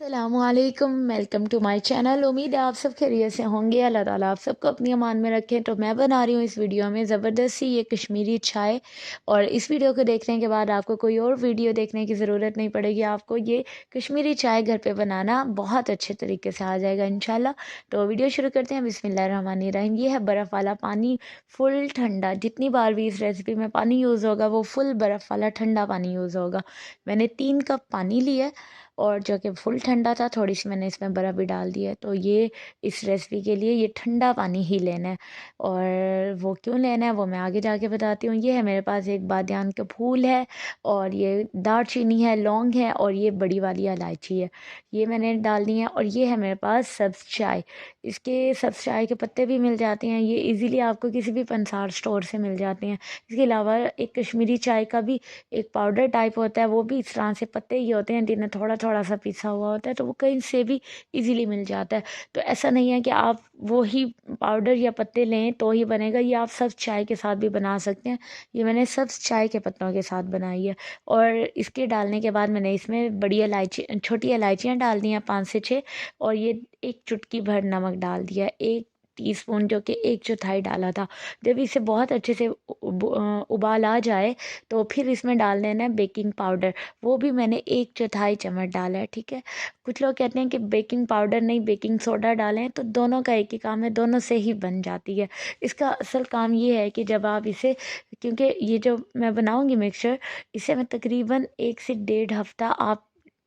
अस्सलामुअलैकुम, welcome to my channel. उम्मीद है आप सब खैरियत से होंगे। अल्लाह ताला आप सबको अपनी अमान में रखें। तो मैं बना रही हूँ इस वीडियो में ज़बरदस्ती ये कश्मीरी चाय। और इस वीडियो को देखने के बाद आपको कोई और वीडियो देखने की ज़रूरत नहीं पड़ेगी। आपको ये कश्मीरी चाय घर पे बनाना बहुत अच्छे तरीके से आ जाएगा इंशाल्लाह। तो वीडियो शुरू करते हैं। बिस्मिल्लाहिर्रहमानिर्रहीम। ये है बर्फ़ वाला पानी, फुल ठंडा। जितनी बार भी इस रेसिपी में पानी यूज़ होगा वो फुल बर्फ़ वाला ठंडा पानी यूज़ होगा। मैंने 3 कप पानी लिया और जो कि फुल ठंडा था। थोड़ी सी मैंने इसमें बर्फ़ भी डाल दी है। तो ये इस रेसिपी के लिए ये ठंडा पानी ही लेना है। और वो क्यों लेना है वो मैं आगे जाके बताती हूँ। ये है मेरे पास एक बादियान का फूल है, और ये दालचीनी है, लौंग है, और ये बड़ी वाली इलायची है। ये मैंने डाल दी है। और ये है मेरे पास सब्ज़ चाय। इसके सब्ज़ चाय के पत्ते भी मिल जाते हैं। ये इजीली आपको किसी भी पंसार स्टोर से मिल जाते हैं। इसके अलावा एक कश्मीरी चाय का भी एक पाउडर टाइप होता है, वो भी इस तरह से पत्ते ही होते हैं जिन्हें थोड़ा थोड़ा सा पिसा हुआ होता है। तो वो कहीं से भी इजीली मिल जाता है। तो ऐसा नहीं है कि आप वो ही पाउडर या पत्ते लें तो ही बनेगा। ये आप सब चाय के साथ भी बना सकते हैं। ये मैंने सब चाय के पत्तों के साथ बनाई है। और इसके डालने के बाद मैंने इसमें बड़ी इलायची, छोटी इलायचियाँ डाल दी हैं 5 से 6। और ये एक चुटकी भर नमक डाल दिया, 1 टीस्पून, जो कि 1/4 डाला था। जब इसे बहुत अच्छे से उबाल आ जाए तो फिर इसमें डाल देना है बेकिंग पाउडर। वो भी मैंने 1/4 चम्मच डाला है। ठीक है। कुछ लोग कहते हैं कि बेकिंग पाउडर नहीं बेकिंग सोडा डालें, तो दोनों का एक ही काम है, दोनों से ही बन जाती है। इसका असल काम ये है कि जब आप इसे, क्योंकि ये जो मैं बनाऊंगी मिक्सचर, इसे मैं तकरीबन 1 से 1.5 हफ्ता आप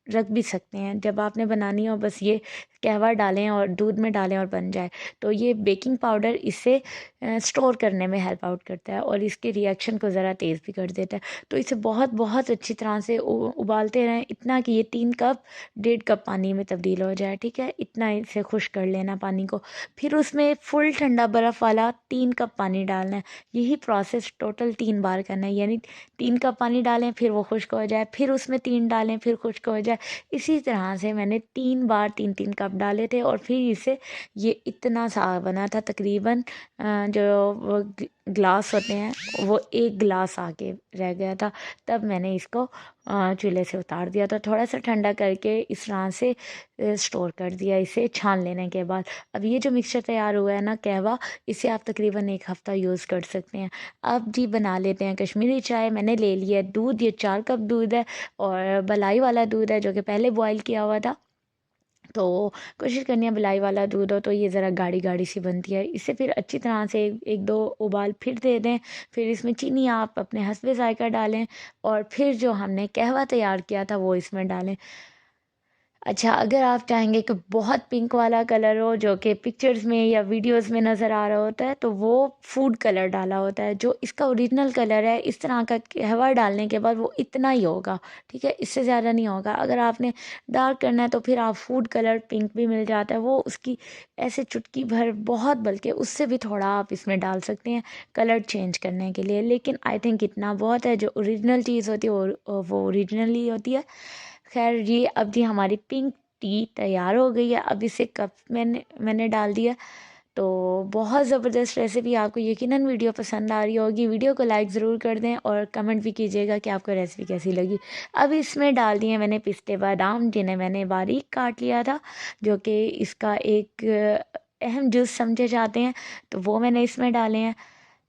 रख भी सकते हैं। जब आपने बनानी हो बस ये कहवा डालें और दूध में डालें और बन जाए। तो ये बेकिंग पाउडर इसे स्टोर करने में हेल्प आउट करता है और इसके रिएक्शन को ज़रा तेज़ भी कर देता है। तो इसे बहुत बहुत अच्छी तरह से उबालते रहें, इतना कि ये 3 कप 1.5 कप पानी में तब्दील हो जाए। ठीक है। इतना इसे खुश कर लेना पानी को। फिर उसमें फुल ठंडा बर्फ़ वाला 3 कप पानी डालना है। यही प्रोसेस टोटल 3 बार करना है। यानी 3 कप पानी डालें, फिर वो खुश्क हो जाए, फिर उसमें 3 डालें, फिर खुश्क हो जाए। इसी तरह से मैंने 3 बार 3-3 कप डाले थे। और फिर इसे ये इतना सा बना था तकरीबन, जो वो ग्लास होते हैं वो 1 गिलास आके रह गया था। तब मैंने इसको चूल्हे से उतार दिया था, थोड़ा सा ठंडा करके इस तरह से स्टोर कर दिया इसे छान लेने के बाद। अब ये जो मिक्सचर तैयार हुआ है ना कहवा, इसे आप तकरीबन 1 हफ्ता यूज़ कर सकते हैं। अब जी बना लेते हैं कश्मीरी चाय। मैंने ले लिया दूध, ये 4 कप दूध है, और मलाई वाला दूध है जो कि पहले बॉईल किया हुआ था। तो कोशिश करनी है मलाई वाला दूध हो, तो ये ज़रा गाढ़ी गाढ़ी सी बनती है। इसे फिर अच्छी तरह से एक दो उबाल फिर दे दें। फिर इसमें चीनी आप अपने हस्बे ज़ायक़ा डालें, और फिर जो हमने कहवा तैयार किया था वो इसमें डालें। अच्छा, अगर आप चाहेंगे कि बहुत पिंक वाला कलर हो जो कि पिक्चर्स में या वीडियोस में नज़र आ रहा होता है, तो वो फूड कलर डाला होता है। जो इसका ओरिजिनल कलर है, इस तरह का कहवा डालने के बाद वो इतना ही होगा। ठीक है। इससे ज़्यादा नहीं होगा। अगर आपने डार्क करना है तो फिर आप फूड कलर पिंक भी मिल जाता है, वो उसकी ऐसे चुटकी भर, बहुत बल्कि उससे भी थोड़ा आप इसमें डाल सकते हैं कलर चेंज करने के लिए। लेकिन आई थिंक इतना बहुत है। जो ओरिजिनल चीज़ होती है वो ओरिजिनल ही होती है। खैर, ये अब जी हमारी पिंक टी तैयार हो गई है। अब इसे कप मैंने डाल दिया। तो बहुत ज़बरदस्त रेसिपी, आपको यकीनन वीडियो पसंद आ रही होगी। वीडियो को लाइक ज़रूर कर दें और कमेंट भी कीजिएगा कि आपको रेसिपी कैसी लगी। अब इसमें डाल दिए मैंने पिस्ते बादाम, जिन्हें मैंने बारीक काट लिया था, जो कि इसका एक अहम जुज़ समझे जाते हैं। तो वो मैंने इसमें डाले हैं।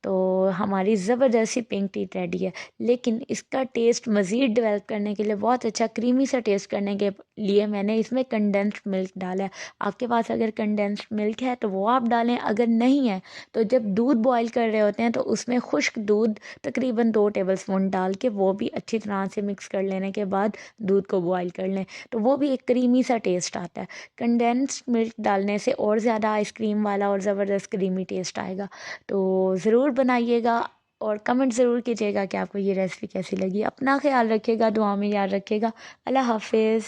तो हमारी ज़बरदस्ती पिंक टी रेडी है। लेकिन इसका टेस्ट मज़ीद डेवलप करने के लिए, बहुत अच्छा क्रीमी सा टेस्ट करने के लिए, मैंने इसमें कंडेंस्ड मिल्क डाला है। आपके पास अगर कंडेंस्ड मिल्क है तो वो आप डालें। अगर नहीं है तो जब दूध बॉईल कर रहे होते हैं तो उसमें खुश्क दूध तकरीबन 2 टेबलस्पून डाल के वो भी अच्छी तरह से मिक्स कर लेने के बाद दूध को बॉईल कर लें, तो वो भी एक क्रीमी सा टेस्ट आता है। कंडेंस्ड मिल्क डालने से और ज़्यादा आइसक्रीम वाला और ज़बरदस्त क्रीमी टेस्ट आएगा। तो ज़रूर बनाइएगा और कमेंट ज़रूर कीजिएगा कि आपको ये रेसिपी कैसी लगी। अपना ख्याल रखिएगा, दुआ में याद रखिएगा। अल्लाह हाफिज़।